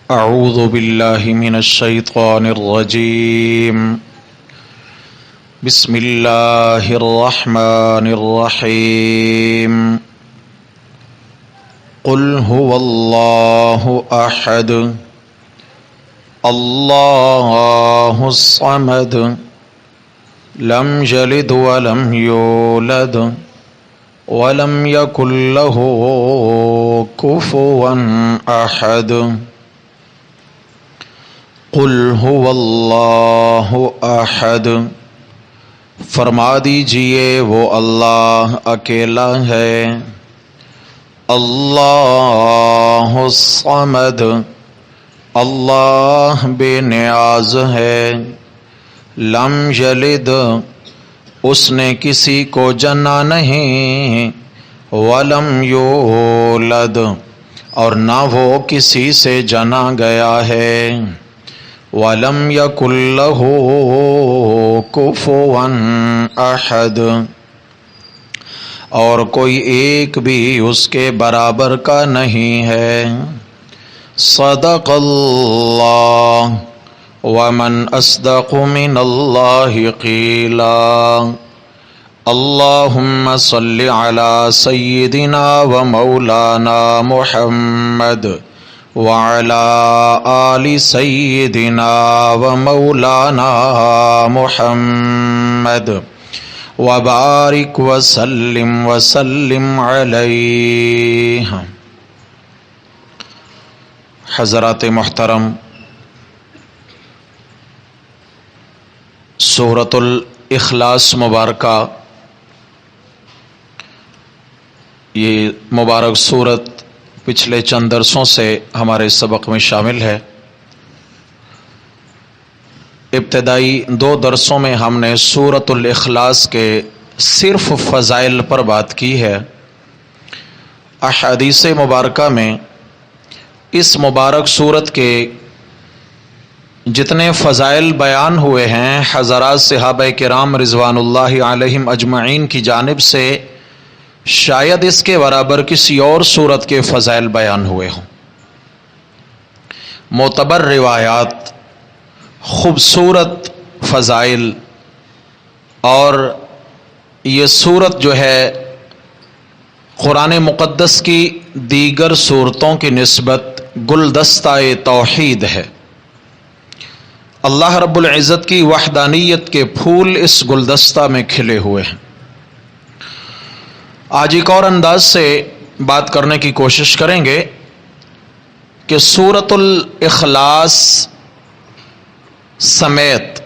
اعوذ باللہ من الشیطان الرجیم بسم اللہ الرحمن الرحیم قل هو اللہ احد اللہ الصمد لم یلد ولم یولد ولم یکن له کفوا احد قل هو اللہ احد، فرما دیجئے وہ اللہ اکیلا ہے۔ اللہ الصمد، اللہ بے نیاز ہے۔ لم یلد، اس نے کسی کو جنا نہیں۔ ولم یولد، اور نہ وہ کسی سے جنا گیا ہے۔ وَلَمْ يَكُنْ لَهُ كُفُوًا أَحَدٌ، اور کوئی ایک بھی اس کے برابر کا نہیں ہے۔ صدق اللہ، ومن اصدق من اللہ قیلا۔ اللہم صل علی سیدنا و مولانا محمد وعلى آل سیدنا و مولانا محمد وبارک وسلم علیہ۔ حضرات محترم، سورۃ الاخلاص مبارکہ، یہ مبارک سورت پچھلے چند درسوں سے ہمارے سبق میں شامل ہے۔ ابتدائی 2 درسوں میں ہم نے سورۃ الاخلاص کے صرف فضائل پر بات کی ہے۔ احادیث مبارکہ میں اس مبارک سورت کے جتنے فضائل بیان ہوئے ہیں، حضرات صحابہ کرام رضوان اللہ علیہم اجمعین کی جانب سے شاید اس کے برابر کسی اور سورت کے فضائل بیان ہوئے ہوں۔ معتبر روایات، خوبصورت فضائل، اور یہ سورت جو ہے قرآن مقدس کی دیگر سورتوں کی نسبت گلدستہ توحید ہے۔ اللہ رب العزت کی وحدانیت کے پھول اس گلدستہ میں کھلے ہوئے ہیں۔ آج ایک اور انداز سے بات کرنے کی کوشش کریں گے کہ سورۃ الاخلاص سمیت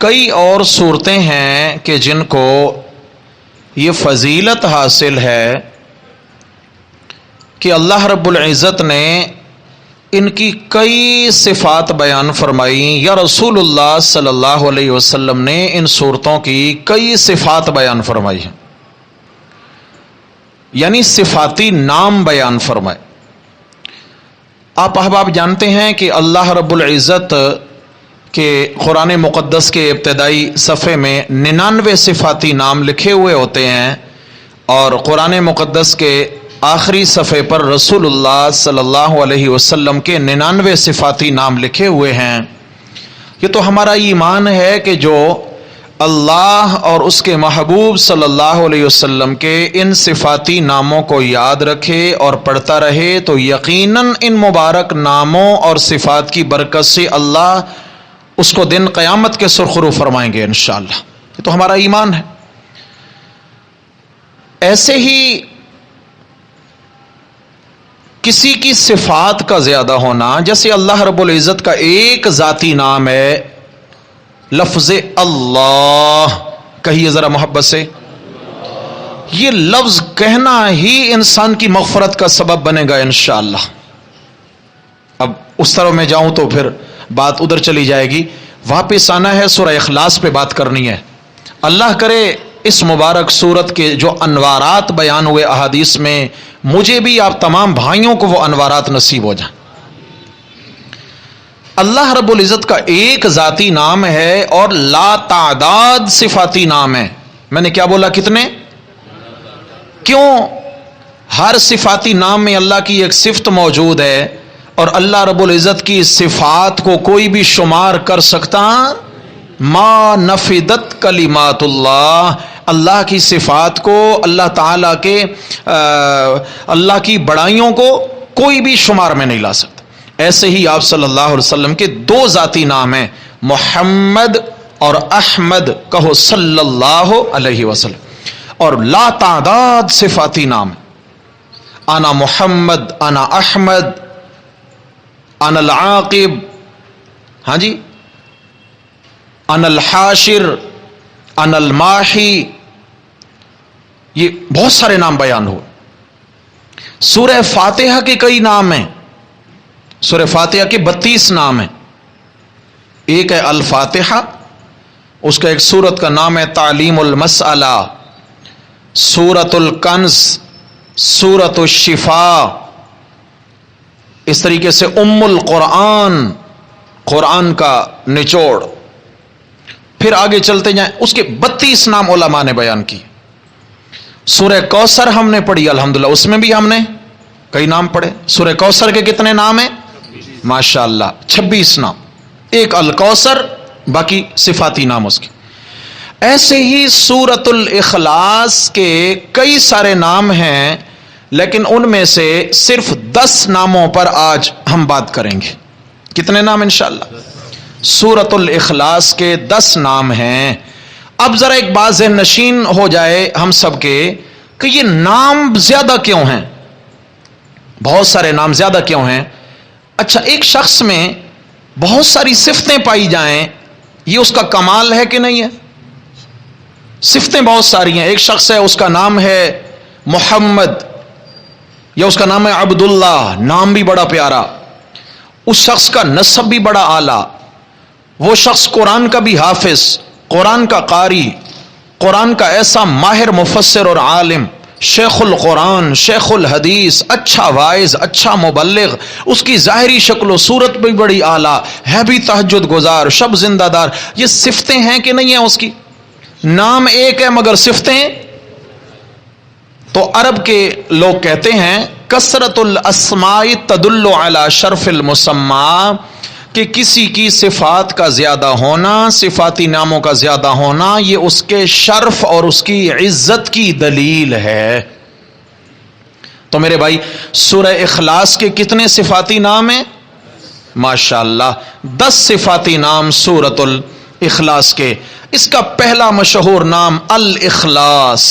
کئی اور صورتیں ہیں کہ جن کو یہ فضیلت حاصل ہے کہ اللہ رب العزت نے ان کی کئی صفات بیان فرمائی، یا رسول اللہ صلی اللہ علیہ وسلم نے ان صورتوں کی کئی صفات بیان فرمائی ہیں، یعنی صفاتی نام بیان فرمائے۔ آپ احباب جانتے ہیں کہ اللہ رب العزت کے قرآن مقدس کے ابتدائی صفحے میں 99 صفاتی نام لکھے ہوئے ہوتے ہیں، اور قرآن مقدس کے آخری صفحے پر رسول اللہ صلی اللہ علیہ وسلم کے 99 صفاتی نام لکھے ہوئے ہیں۔ یہ تو ہمارا ایمان ہے کہ جو اللہ اور اس کے محبوب صلی اللہ علیہ وسلم کے ان صفاتی ناموں کو یاد رکھے اور پڑھتا رہے تو یقیناً ان مبارک ناموں اور صفات کی برکت سے اللہ اس کو دن قیامت کے سرخرو فرمائیں گے انشاءاللہ۔ یہ تو ہمارا ایمان ہے۔ ایسے ہی کسی کی صفات کا زیادہ ہونا، جیسے اللہ رب العزت کا ایک ذاتی نام ہے لفظ اللہ، کہیے ذرا محبت سے، یہ لفظ کہنا ہی انسان کی مغفرت کا سبب بنے گا انشاءاللہ۔ اب اس طرح میں جاؤں تو پھر بات ادھر چلی جائے گی، واپس آنا ہے سورہ اخلاص پہ بات کرنی ہے۔ اللہ کرے اس مبارک سورت کے جو انوارات بیان ہوئے احادیث میں، مجھے بھی آپ تمام بھائیوں کو وہ انوارات نصیب ہو جائیں۔ اللہ رب العزت کا ایک ذاتی نام ہے اور لا تعداد صفاتی نام ہے۔ میں نے کیا بولا؟ کتنے؟ کیوں؟ ہر صفاتی نام میں اللہ کی ایک صفت موجود ہے اور اللہ رب العزت کی صفات کو کوئی بھی شمار کر سکتا؟ ما نفدت کلمات اللہ، اللہ کی صفات کو، اللہ تعالیٰ کے اللہ کی بڑائیوں کو کوئی بھی شمار میں نہیں لا سکتا۔ ایسے ہی آپ صلی اللہ علیہ وسلم کے دو ذاتی نام ہیں، محمد اور احمد، کہو صلی اللہ علیہ وسلم، اور لا تعداد صفاتی نام ہیں، انا محمد، انا احمد، انا العاقب، ہاں جی، انا الحاشر، انا الماحی، یہ بہت سارے نام بیان ہوئے۔ سورہ فاتحہ کے کئی نام ہیں، سورہ فاتحہ کے 32 نام ہیں۔ ایک ہے الفاتحہ، اس کا ایک سورت کا نام ہے تعلیم المسئلہ، سورت الکنز، سورت الشفاء، اس طریقے سے ام القرآن، قرآن کا نچوڑ۔ پھر آگے چلتے جائیں، اس کے 32 نام علماء نے بیان کیے۔ سورہ کوثر ہم نے پڑھی الحمدللہ، اس میں بھی ہم نے کئی نام پڑھے۔ سورہ کوثر کے کتنے نام ہیں؟ ماشاءاللہ 26 نام، ایک الکوثر، باقی صفاتی نام اس کے۔ ایسے ہی سورت الاخلاص کے کئی سارے نام ہیں، لیکن ان میں سے صرف 10 ناموں پر آج ہم بات کریں گے۔ کتنے نام انشاءاللہ؟ سورت الاخلاص کے 10 نام ہیں۔ اب ذرا ایک بات ذہن نشین ہو جائے ہم سب کے کہ یہ نام زیادہ کیوں ہیں، بہت سارے نام زیادہ کیوں ہیں؟ اچھا، ایک شخص میں بہت ساری صفتیں پائی جائیں، یہ اس کا کمال ہے کہ نہیں ہے؟ صفتیں بہت ساری ہیں، ایک شخص ہے اس کا نام ہے محمد، یا اس کا نام ہے عبداللہ، نام بھی بڑا پیارا، اس شخص کا نسب بھی بڑا اعلیٰ، وہ شخص قرآن کا بھی حافظ، قرآن کا قاری، قرآن کا ایسا ماہر مفسر اور عالم، شیخ القرآن، شیخ الحدیث، اچھا واعظ، اچھا مبلغ، اس کی ظاہری شکل و صورت بھی بڑی اعلیٰ ہے، بھی تہجد گزار، شب زندہ دار۔ یہ صفتیں ہیں کہ نہیں ہیں اس کی؟ نام ایک ہے مگر صفتیں۔ تو عرب کے لوگ کہتے ہیں کثرت الاسماء تدل علی شرف المسمى، کہ کسی کی صفات کا زیادہ ہونا، صفاتی ناموں کا زیادہ ہونا، یہ اس کے شرف اور اس کی عزت کی دلیل ہے۔ تو میرے بھائی، سورہ اخلاص کے کتنے صفاتی نام ہیں؟ ماشاءاللہ 10 صفاتی نام سورۃ الاخلاص کے۔ اس کا پہلا مشہور نام الاخلاص،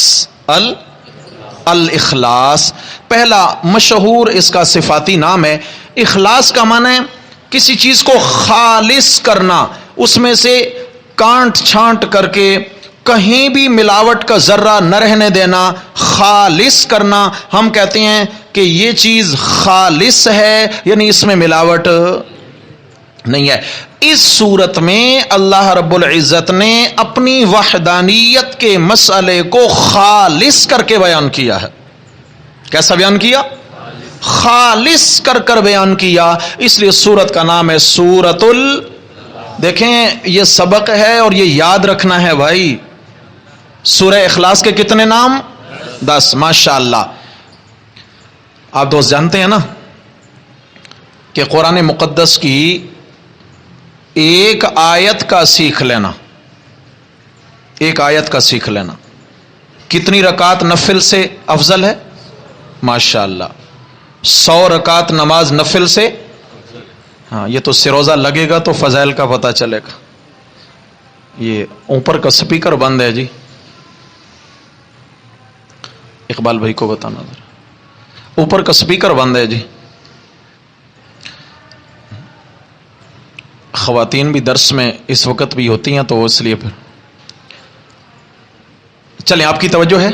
الاخلاص پہلا مشہور اس کا صفاتی نام ہے۔ اخلاص کا معنی ہے کسی چیز کو خالص کرنا، اس میں سے کانٹ چھانٹ کر کے کہیں بھی ملاوٹ کا ذرہ نہ رہنے دینا، خالص کرنا۔ ہم کہتے ہیں کہ یہ چیز خالص ہے، یعنی اس میں ملاوٹ نہیں ہے۔ اس صورت میں اللہ رب العزت نے اپنی وحدانیت کے مسئلے کو خالص کر کے بیان کیا ہے۔ کیسا بیان کیا؟ خالص کر کر بیان کیا، اس لیے سورت کا نام ہے سورۃ دیکھیں یہ سبق ہے اور یہ یاد رکھنا ہے بھائی۔ سورہ اخلاص کے کتنے نام؟ 10۔ ماشاءاللہ آپ دوست جانتے ہیں نا کہ قرآن مقدس کی ایک آیت کا سیکھ لینا، ایک آیت کا سیکھ لینا کتنی رکعت نفل سے افضل ہے؟ ماشاءاللہ 100 رکعت نماز نفل سے، ہاں یہ تو سروزہ لگے گا تو فضائل کا پتہ چلے گا۔ یہ اوپر کا سپیکر بند ہے جی، اقبال بھائی کو بتانا ذرا، اوپر کا سپیکر بند ہے جی۔ خواتین بھی درس میں اس وقت بھی ہوتی ہیں تو اس لیے پھر چلیں، آپ کی توجہ ہے،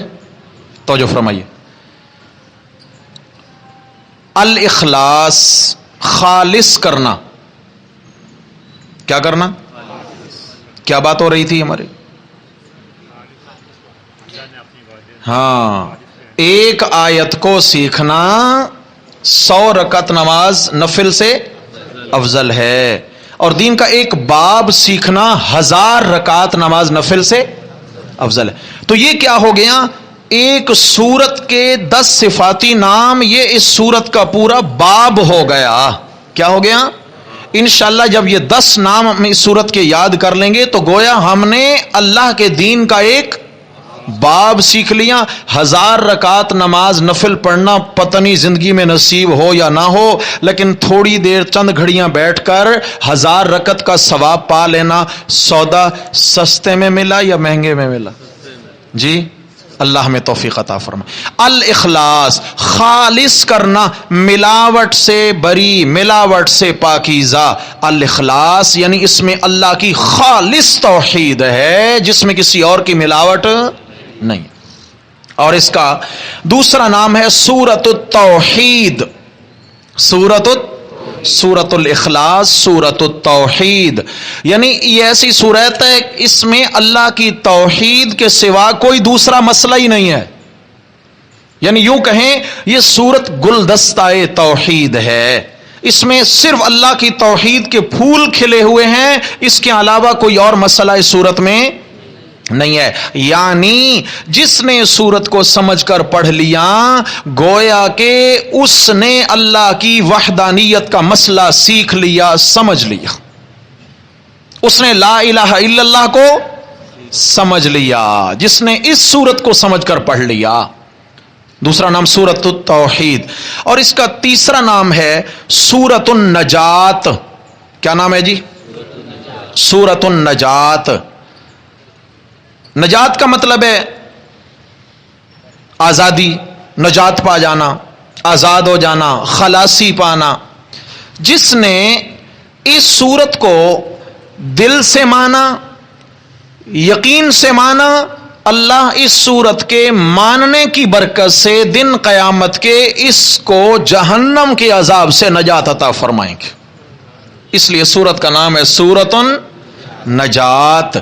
توجہ فرمائیے۔ الاخلاص خالص کرنا، کیا کرنا؟ کیا بات ہو رہی تھی ہماری؟ ہاں، ایک آیت کو سیکھنا 100 رکعت نماز نفل سے افضل ہے، اور دین کا ایک باب سیکھنا 1000 رکعت نماز نفل سے افضل ہے۔ تو یہ کیا ہو گیا؟ ایک سورت کے 10 صفاتی نام، یہ اس سورت کا پورا باب ہو گیا۔ کیا ہو گیا؟ انشاءاللہ جب یہ 10 نام ہم اس صورت کے یاد کر لیں گے تو گویا ہم نے اللہ کے دین کا ایک باب سیکھ لیا. 1000 رکعت نماز نفل پڑھنا پتہ نہیں زندگی میں نصیب ہو یا نہ ہو، لیکن تھوڑی دیر چند گھڑیاں بیٹھ کر 1000 رکعت کا ثواب پا لینا. سودا سستے میں ملا یا مہنگے میں ملا؟ جی اللہ ہمیں توفیق عطا فرمائے. الاخلاص، خالص کرنا، ملاوٹ سے بری، ملاوٹ سے پاکیزہ. الاخلاص یعنی اس میں اللہ کی خالص توحید ہے جس میں کسی اور کی ملاوٹ نہیں. اور اس کا دوسرا نام ہے سورۃ التوحید. سورۃ الاخلاص، سورۃ التوحید، یعنی یہ ایسی سورت ہے اس میں اللہ کی توحید کے سوا کوئی دوسرا مسئلہ ہی نہیں ہے. یعنی یوں کہیں یہ سورت گلدستہ توحید ہے، اس میں صرف اللہ کی توحید کے پھول کھلے ہوئے ہیں، اس کے علاوہ کوئی اور مسئلہ اس سورت میں نہیں ہے. یعنی جس نے سورت کو سمجھ کر پڑھ لیا گویا کہ اس نے اللہ کی وحدانیت کا مسئلہ سیکھ لیا، سمجھ لیا. اس نے لا الہ الا اللہ کو سمجھ لیا جس نے اس سورت کو سمجھ کر پڑھ لیا. دوسرا نام سورۃ التوحید. اور اس کا تیسرا نام ہے سورۃ النجات. کیا نام ہے جی؟ سورۃ النجات. نجات کا مطلب ہے آزادی، نجات پا جانا، آزاد ہو جانا، خلاصی پانا. جس نے اس سورت کو دل سے مانا، یقین سے مانا، اللہ اس سورت کے ماننے کی برکت سے دن قیامت کے اس کو جہنم کے عذاب سے نجات عطا فرمائیں گے. اس لیے سورت کا نام ہے سورۃ النجات،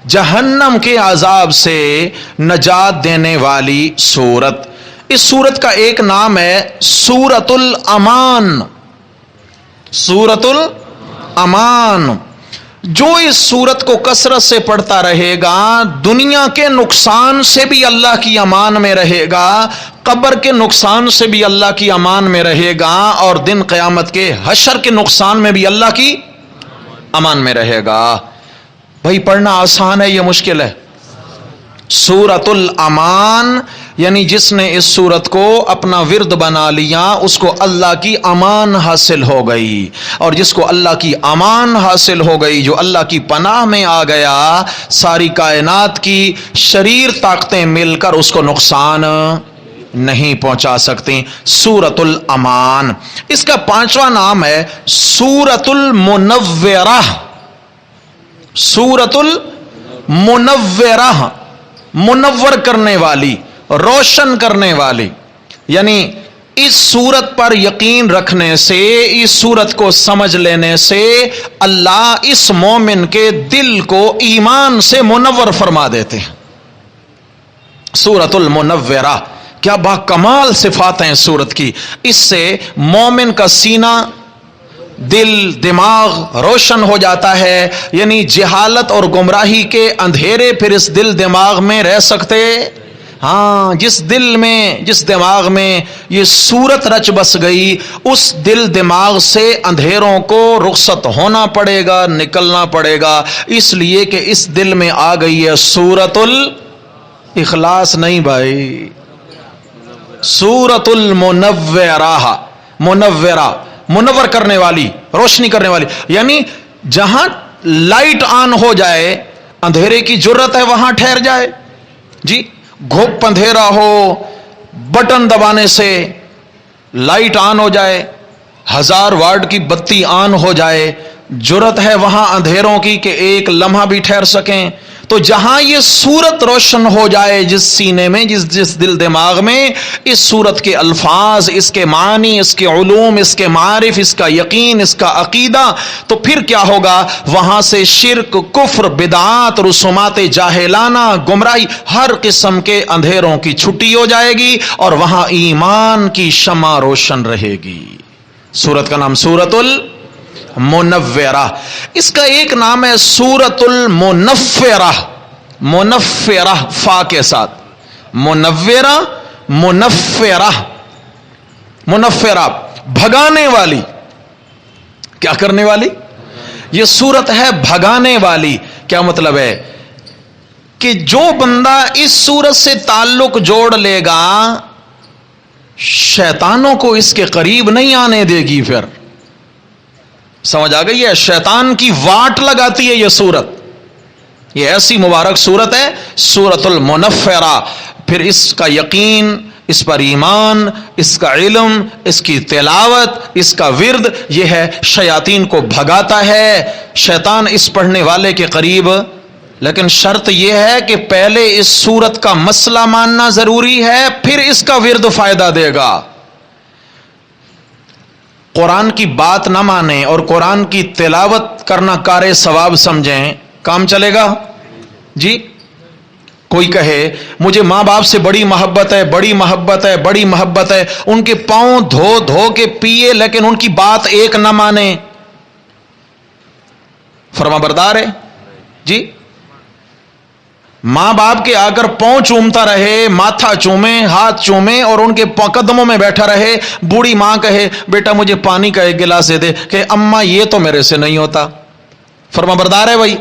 جہنم کے عذاب سے نجات دینے والی سورت. اس سورت کا ایک نام ہے سورۃ الامان. سورۃ الامان. جو اس سورت کو کثرت سے پڑھتا رہے گا دنیا کے نقصان سے بھی اللہ کی امان میں رہے گا، قبر کے نقصان سے بھی اللہ کی امان میں رہے گا، اور دن قیامت کے حشر کے نقصان میں بھی اللہ کی امان میں رہے گا. بھائی پڑھنا آسان ہے یہ مشکل ہے؟ سورۃ الامان یعنی جس نے اس سورت کو اپنا ورد بنا لیا اس کو اللہ کی امان حاصل ہو گئی، اور جس کو اللہ کی امان حاصل ہو گئی، جو اللہ کی پناہ میں آ گیا، ساری کائنات کی شریر طاقتیں مل کر اس کو نقصان نہیں پہنچا سکتی. سورۃ الامان. اس کا 5واں نام ہے سورۃ المنورہ. سورۃ المنورہ، منور کرنے والی، روشن کرنے والی. یعنی اس سورت پر یقین رکھنے سے، اس سورت کو سمجھ لینے سے اللہ اس مومن کے دل کو ایمان سے منور فرما دیتے ہیں. سورۃ المنورہ. کیا با کمال صفات ہیں سورت کی. اس سے مومن کا سینہ، دل، دماغ روشن ہو جاتا ہے. یعنی جہالت اور گمراہی کے اندھیرے پھر اس دل دماغ میں رہ سکتے. ہاں، جس دل میں، جس دماغ میں یہ صورت رچ بس گئی، اس دل دماغ سے اندھیروں کو رخصت ہونا پڑے گا، نکلنا پڑے گا. اس لیے کہ اس دل میں آ گئی ہے سورۃ الاخلاص. نہیں بھائی، سورۃ المنورہ. منورہ، منور کرنے والی، روشنی کرنے والی. یعنی جہاں لائٹ آن ہو جائے اندھیرے کی جرت ہے وہاں ٹھہر جائے. جی گھوپ اندھیرا ہو، بٹن دبانے سے لائٹ آن ہو جائے، 1000 واٹ کی بتی آن ہو جائے، جرت ہے وہاں اندھیروں کی کہ ایک لمحہ بھی ٹھہر سکیں. تو جہاں یہ صورت روشن ہو جائے، جس سینے میں، جس دل دماغ میں اس صورت کے الفاظ، اس کے معنی، اس کے علوم، اس کے معارف، اس کا یقین، اس کا عقیدہ، تو پھر کیا ہوگا؟ وہاں سے شرک، کفر، بدعات، رسومات جاہلانہ، گمراہی، ہر قسم کے اندھیروں کی چھٹی ہو جائے گی، اور وہاں ایمان کی شمع روشن رہے گی. سورت کا نام سورۃ منورہ. اس کا ایک نام ہے سورۃ المنفرہ. منفرہ فا کے ساتھ، منورہ، منفرہ. منفرہ بھگانے والی. کیا کرنے والی؟ یہ صورت ہے بھگانے والی. کیا مطلب ہے؟ کہ جو بندہ اس صورت سے تعلق جوڑ لے گا شیطانوں کو اس کے قریب نہیں آنے دے گی. پھر سمجھ آ گئی ہے؟ شیطان کی واٹ لگاتی ہے یہ صورت. یہ ایسی مبارک صورت ہے سورۃ المنفرہ. پھر اس کا یقین، اس پر ایمان، اس کا علم، اس کی تلاوت، اس کا ورد، یہ ہے شیاطین کو بھگاتا ہے. شیطان اس پڑھنے والے کے قریب، لیکن شرط یہ ہے کہ پہلے اس صورت کا مسئلہ ماننا ضروری ہے، پھر اس کا ورد فائدہ دے گا. قرآن کی بات نہ مانیں اور قرآن کی تلاوت کرنا کار ثواب سمجھیں، کام چلے گا؟ جی کوئی کہے مجھے ماں باپ سے بڑی محبت ہے، بڑی محبت ہے، بڑی محبت ہے، ان کے پاؤں دھو دھو کے پیے لیکن ان کی بات ایک نہ مانے، فرما بردار ہے؟ جی ماں باپ کے آ کر پاؤں چومتا رہے، ماتھا چومے، ہاتھ چومے اور ان کے قدموں میں بیٹھا رہے. بوڑھی ماں کہے بیٹا مجھے پانی کا ایک گلاس دے دے، کہ اماں یہ تو میرے سے نہیں ہوتا. فرما بردار ہے بھائی؟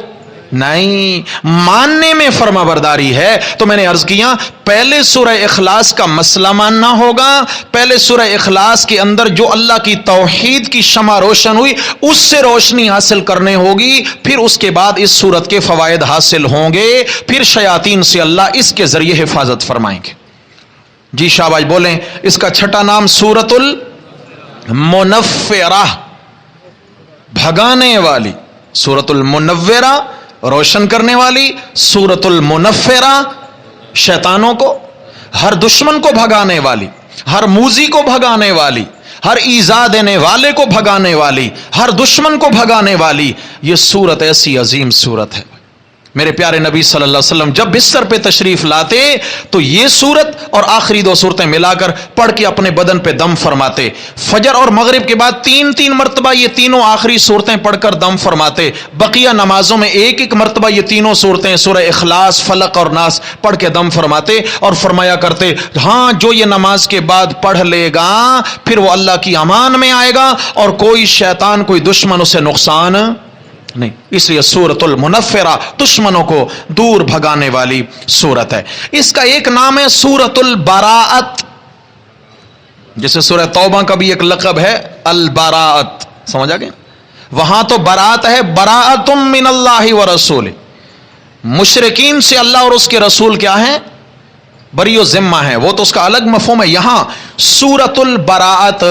نہیں، ماننے میں فرما برداری ہے. تو میں نے عرض کیا پہلے سورہ اخلاص کا مسئلہ ماننا ہوگا. پہلے سورہ اخلاص کے اندر جو اللہ کی توحید کی شمع روشن ہوئی اس سے روشنی حاصل کرنے ہوگی، پھر اس کے بعد اس سورت کے فوائد حاصل ہوں گے، پھر شیاطین سے اللہ اس کے ذریعے حفاظت فرمائیں گے. جی شاباش بولیں. اس کا چھٹا نام سورۃ المنفرہ، بھگانے والی. سورۃ المنورہ روشن کرنے والی، سورۃ المنفرہ شیطانوں کو، ہر دشمن کو بھگانے والی، ہر موذی کو بھگانے والی، ہر ایذا دینے والے کو بھگانے والی، ہر دشمن کو بھگانے والی. یہ سورت ایسی عظیم سورت ہے. میرے پیارے نبی صلی اللہ علیہ وسلم جب بستر پہ تشریف لاتے تو یہ سورت اور آخری دو سورتیں ملا کر پڑھ کے اپنے بدن پہ دم فرماتے. فجر اور مغرب کے بعد تین تین مرتبہ یہ تینوں آخری سورتیں پڑھ کر دم فرماتے. بقیہ نمازوں میں ایک ایک مرتبہ یہ تینوں سورتیں سورہ اخلاص، فلق اور ناس پڑھ کے دم فرماتے اور فرمایا کرتے ہاں جو یہ نماز کے بعد پڑھ لے گا پھر وہ اللہ کی امان میں آئے گا اور کوئی شیطان، کوئی دشمن اسے نقصان نہیں. اس لیے سورۃ المنفرہ دشمنوں کو دور بھگانے والی سورت ہے. اس کا ایک نام ہے سورۃ البراءت، جیسے سورہ توبہ کا بھی ایک لقب ہے البراءت. سمجھ آ گیا؟ وہاں تو براءت ہے، براءت من اللہ ورسولہ، مشرکین سے اللہ اور اس کے رسول کیا ہیں؟ بری و ذمہ ہیں، وہ تو اس کا الگ مفہوم ہے. یہاں سورۃ البراءت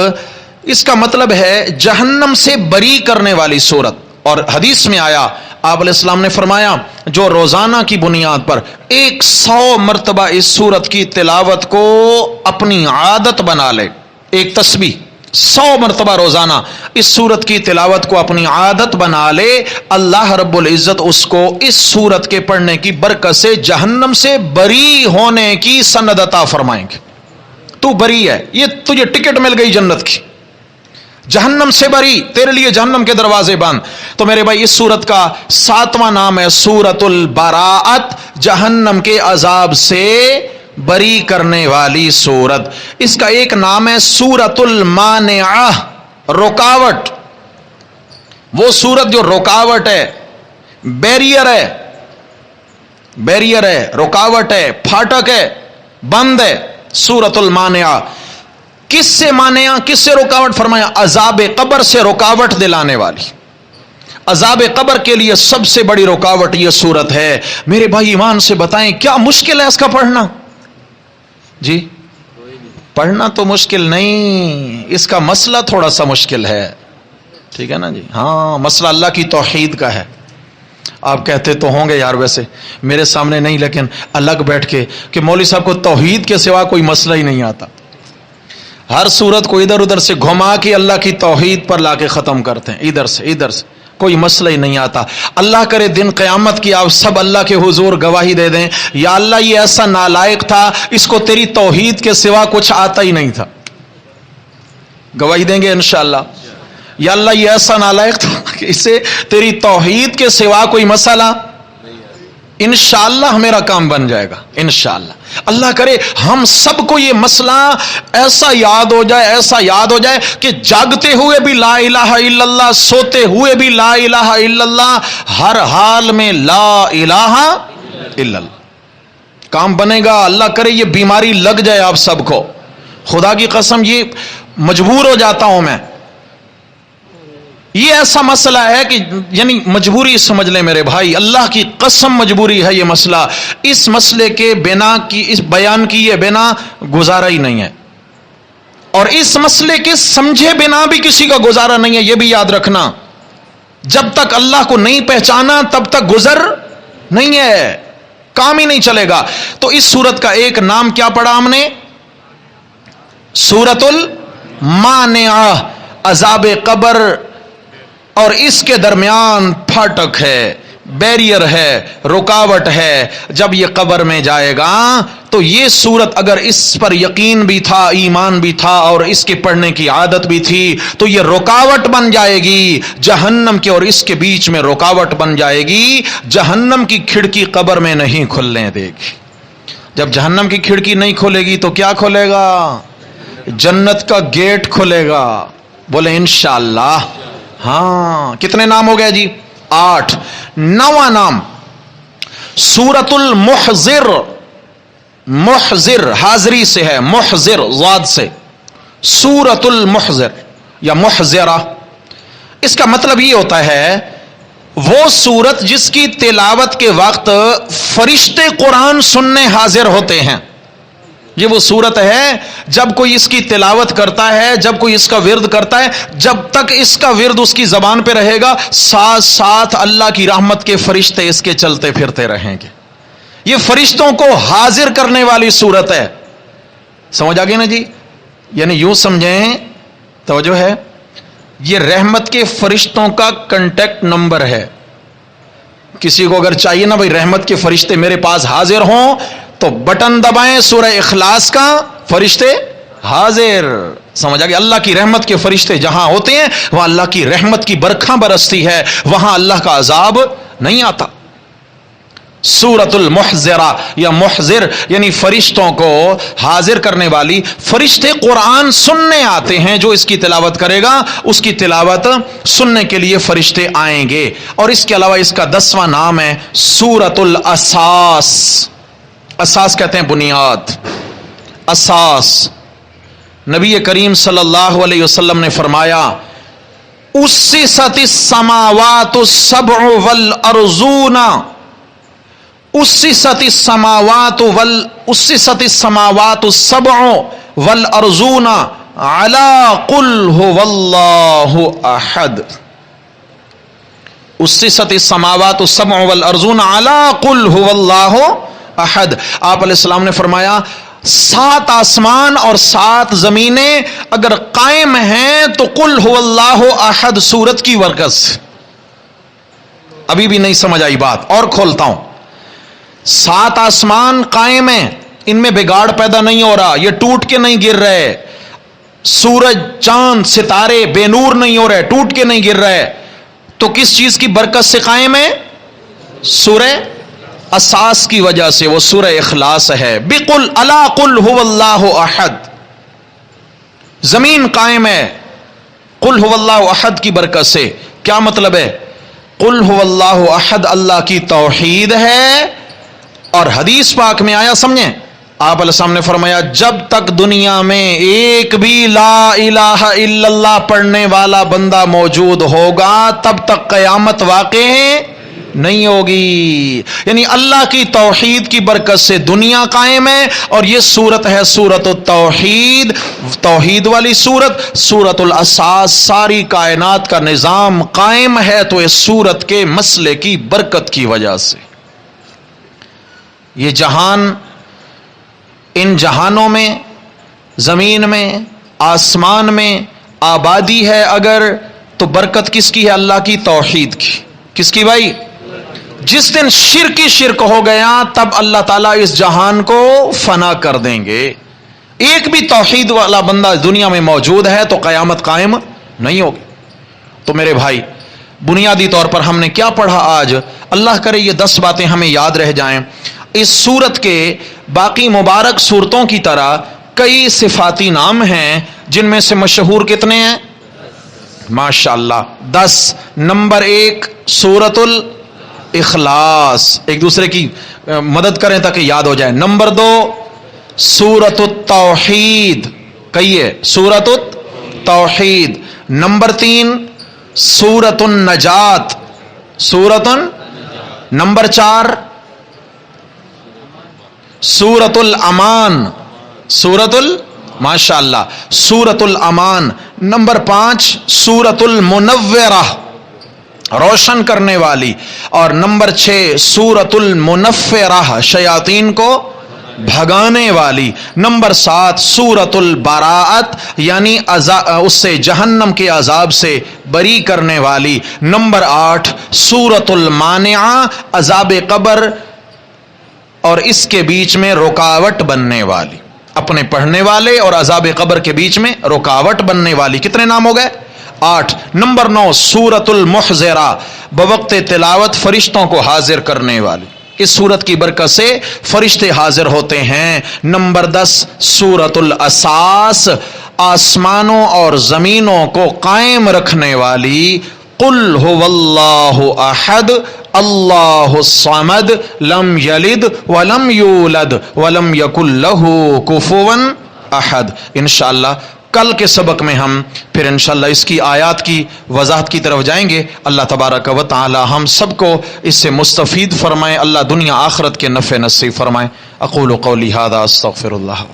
اس کا مطلب ہے جہنم سے بری کرنے والی سورت. اور حدیث میں آیا آپ علیہ السلام نے فرمایا جو روزانہ کی بنیاد پر 100 مرتبہ اس سورت کی تلاوت کو اپنی عادت بنا لے، ایک تسبیح 100 مرتبہ روزانہ اس سورت کی تلاوت کو اپنی عادت بنا لے، اللہ رب العزت اس کو اس سورت کے پڑھنے کی برکت سے جہنم سے بری ہونے کی سند عطا فرمائیں گے. تو بری ہے، یہ تجھے ٹکٹ مل گئی جنت کی، جہنم سے بری، تیرے لیے جہنم کے دروازے بند. تو میرے بھائی اس سورت کا 7واں نام ہے سورۃ البراءت، جہنم کے عذاب سے بری کرنے والی سورت. اس کا ایک نام ہے سورۃ المانعہ، رکاوٹ. وہ سورت جو رکاوٹ ہے، بیریئر ہے، بیریئر ہے، رکاوٹ ہے، پھاٹک ہے، بند ہے. سورۃ المانعہ کس سے مانعہ، کس سے رکاوٹ؟ فرمایا عذاب قبر سے رکاوٹ دلانے والی. عذاب قبر کے لیے سب سے بڑی رکاوٹ یہ سورت ہے. میرے بھائی ایمان سے بتائیں کیا مشکل ہے اس کا پڑھنا؟ جی پڑھنا تو مشکل نہیں، اس کا مسئلہ تھوڑا سا مشکل ہے. ٹھیک ہے نا جی؟ ہاں مسئلہ اللہ کی توحید کا ہے. آپ کہتے تو ہوں گے یار ویسے میرے سامنے نہیں لیکن الگ بیٹھ کے کہ مولوی صاحب کو توحید کے سوا کوئی مسئلہ ہی نہیں آتا. ہر صورت کو ادھر ادھر سے گھما کے اللہ کی توحید پر لا کے ختم کرتے ہیں، ادھر سے کوئی مسئلہ ہی نہیں آتا. اللہ کرے دن قیامت کی آپ سب اللہ کے حضور گواہی دے دیں یا اللہ یہ ایسا نالائق تھا اس کو تیری توحید کے سوا کچھ آتا ہی نہیں تھا. گواہی دیں گے انشاءاللہ. یا اللہ یہ ایسا نالائق تھا کہ اسے تیری توحید کے سوا کوئی مسئلہ انشاءاللہ میرا کام بن جائے گا انشاءاللہ. اللہ کرے ہم سب کو یہ مسئلہ ایسا یاد ہو جائے، ایسا یاد ہو جائے کہ جاگتے ہوئے بھی لا الہ الا اللہ، سوتے ہوئے بھی لا الہ الا اللہ، ہر حال میں لا الہ الا اللہ. کام بنے گا. اللہ کرے یہ بیماری لگ جائے آپ سب کو. خدا کی قسم یہ مجبور ہو جاتا ہوں میں. یہ ایسا مسئلہ ہے کہ یعنی مجبوری سمجھ لیں میرے بھائی، اللہ کی قسم مجبوری ہے یہ مسئلہ. اس مسئلے کے بنا کی، اس بیان کیے بنا گزارا ہی نہیں ہے، اور اس مسئلے کے سمجھے بنا بھی کسی کا گزارا نہیں ہے. یہ بھی یاد رکھنا، جب تک اللہ کو نہیں پہچانا تب تک گزر نہیں ہے، کام ہی نہیں چلے گا. تو اس سورت کا ایک نام کیا پڑھا ہم نے؟ سورۃ المانعہ. عذاب قبر اور اس کے درمیان پھاٹک ہے، بیریئر ہے، رکاوٹ ہے. جب یہ قبر میں جائے گا تو یہ سورت اگر اس پر یقین بھی تھا، ایمان بھی تھا اور اس کے پڑھنے کی عادت بھی تھی تو یہ رکاوٹ بن جائے گی جہنم کے، اور اس کے بیچ میں رکاوٹ بن جائے گی. جہنم کی کھڑکی قبر میں نہیں کھلنے دے گی. جب جہنم کی کھڑکی نہیں کھلے گی تو کیا کھلے گا؟ جنت کا گیٹ کھلے گا. بولے انشاءاللہ. ہاں کتنے نام ہو گئے جی؟ 8. 9واں نام سورۃ المحذر. محذر حاضری سے ہے، محذر ضاد سے. سورۃ المحذر یا محذرہ، اس کا مطلب یہ ہوتا ہے وہ سورت جس کی تلاوت کے وقت فرشتے قرآن سننے حاضر ہوتے ہیں. یہ وہ صورت ہے جب کوئی اس کی تلاوت کرتا ہے، جب کوئی اس کا ورد کرتا ہے، جب تک اس کا ورد اس کی زبان پہ رہے گا ساتھ ساتھ اللہ کی رحمت کے فرشتے اس کے چلتے پھرتے رہیں گے. یہ فرشتوں کو حاضر کرنے والی صورت ہے. سمجھ آگے نا جی؟ یعنی یوں سمجھیں، توجہ ہے، یہ رحمت کے فرشتوں کا کنٹیکٹ نمبر ہے. کسی کو اگر چاہیے نا بھائی رحمت کے فرشتے میرے پاس حاضر ہوں تو بٹن دبائیں سورہ اخلاص کا، فرشتے حاضر. سمجھ آگے؟ اللہ کی رحمت کے فرشتے جہاں ہوتے ہیں وہاں اللہ کی رحمت کی برکھاں برستی ہے، وہاں اللہ کا عذاب نہیں آتا. سورۃ المحذرہ یا محذر یعنی فرشتوں کو حاضر کرنے والی. فرشتے قرآن سننے آتے ہیں، جو اس کی تلاوت کرے گا اس کی تلاوت سننے کے لیے فرشتے آئیں گے. اور اس کے علاوہ اس کا 10واں نام ہے سورۃ الاساس. اساس کہتے ہیں بنیاد، اساس. نبی کریم صلی اللہ علیہ وسلم نے فرمایا اسست السماوات السبع والارضون، اسست السماوات السبع والارضون علی قل هو اللہ احد. اسست السماوات السبع والارضون علی قل هو اللہ احد. آپ علیہ السلام نے فرمایا 7 آسمان اور 7 زمینیں اگر قائم ہیں تو قل هو اللہ احد سورت کی برکت سے. ابھی بھی نہیں سمجھ آئی بات، اور کھولتا ہوں. 7 آسمان قائم ہیں، ان میں بگاڑ پیدا نہیں ہو رہا، یہ ٹوٹ کے نہیں گر رہے. سورج چاند ستارے بے نور نہیں ہو رہے، ٹوٹ کے نہیں گر رہے. تو کس چیز کی برکت سے قائم ہے؟ سورہ اساس کی وجہ سے. وہ سورہ اخلاص ہے. بقل الا قل هو اللہ احد. زمین قائم ہے قل هو اللہ احد کی برکت سے. کیا مطلب ہے؟ قل هو اللہ احد اللہ کی توحید ہے. اور حدیث پاک میں آیا، سمجھیں، آپ علیہ السلام نے فرمایا جب تک دنیا میں ایک بھی لا الہ الا اللہ پڑھنے والا بندہ موجود ہوگا تب تک قیامت واقع نہیں ہوگی. یعنی اللہ کی توحید کی برکت سے دنیا قائم ہے. اور یہ سورت ہے سورت التوحید، توحید والی سورت. سورت الاساس ساری کائنات کا نظام قائم ہے تو اس سورت کے مسئلے کی برکت کی وجہ سے. یہ جہان، ان جہانوں میں، زمین میں، آسمان میں آبادی ہے اگر، تو برکت کس کی ہے؟ اللہ کی توحید کی. کس کی بھائی؟ جس دن شرک ہو گیا تب اللہ تعالیٰ اس جہان کو فنا کر دیں گے. ایک بھی توحید والا بندہ دنیا میں موجود ہے تو قیامت قائم نہیں ہوگی. تو میرے بھائی بنیادی طور پر ہم نے کیا پڑھا آج؟ اللہ کرے یہ 10 باتیں ہمیں یاد رہ جائیں۔ اس سورت کے باقی مبارک صورتوں کی طرح کئی صفاتی نام ہیں، جن میں سے مشہور کتنے ہیں؟ ماشاءاللہ 10۔ نمبر 1 سورت الاخلاص، ایک دوسرے کی مدد کریں تاکہ یاد ہو جائے۔ نمبر 2 سورت التوحید، کہیے سورت التوحید۔ نمبر 3 سورت النجات، نمبر 4 سورت الامان، ماشاءاللہ سورت الامان۔ نمبر 5 سورت المنورہ، روشن کرنے والی۔ اور نمبر 6 سورت المنفرہ، شیاطین کو بھگانے والی۔ نمبر 7 سورت البراءت، یعنی اس سے جہنم کے عذاب سے بری کرنے والی۔ نمبر 8 سورت المانعہ، عذاب قبر اور اس کے بیچ میں رکاوٹ بننے والی، اپنے پڑھنے والے اور عذاب قبر کے بیچ میں رکاوٹ بننے والی۔ کتنے نام ہو گئے؟ 8۔ نمبر 9 سورت المحضرہ، بوقت تلاوت فرشتوں کو حاضر کرنے والی، اس سورت کی برکت سے فرشتے حاضر ہوتے ہیں۔ نمبر 10 سورت الاساس، آسمانوں اور زمینوں کو قائم رکھنے والی۔ قل هو اللہ احد اللہ الصمد لم یلد ولم یولد ولم یکن له کفوا احد۔ انشاءاللہ کل کے سبق میں ہم پھر انشاءاللہ اس کی آیات کی وضاحت کی طرف جائیں گے۔ اللہ تبارک و تعالی ہم سب کو اس سے مستفید فرمائے، اللہ دنیا آخرت کے نفع نصیب فرمائے۔ اقول قولی ھذا استغفر اللہ۔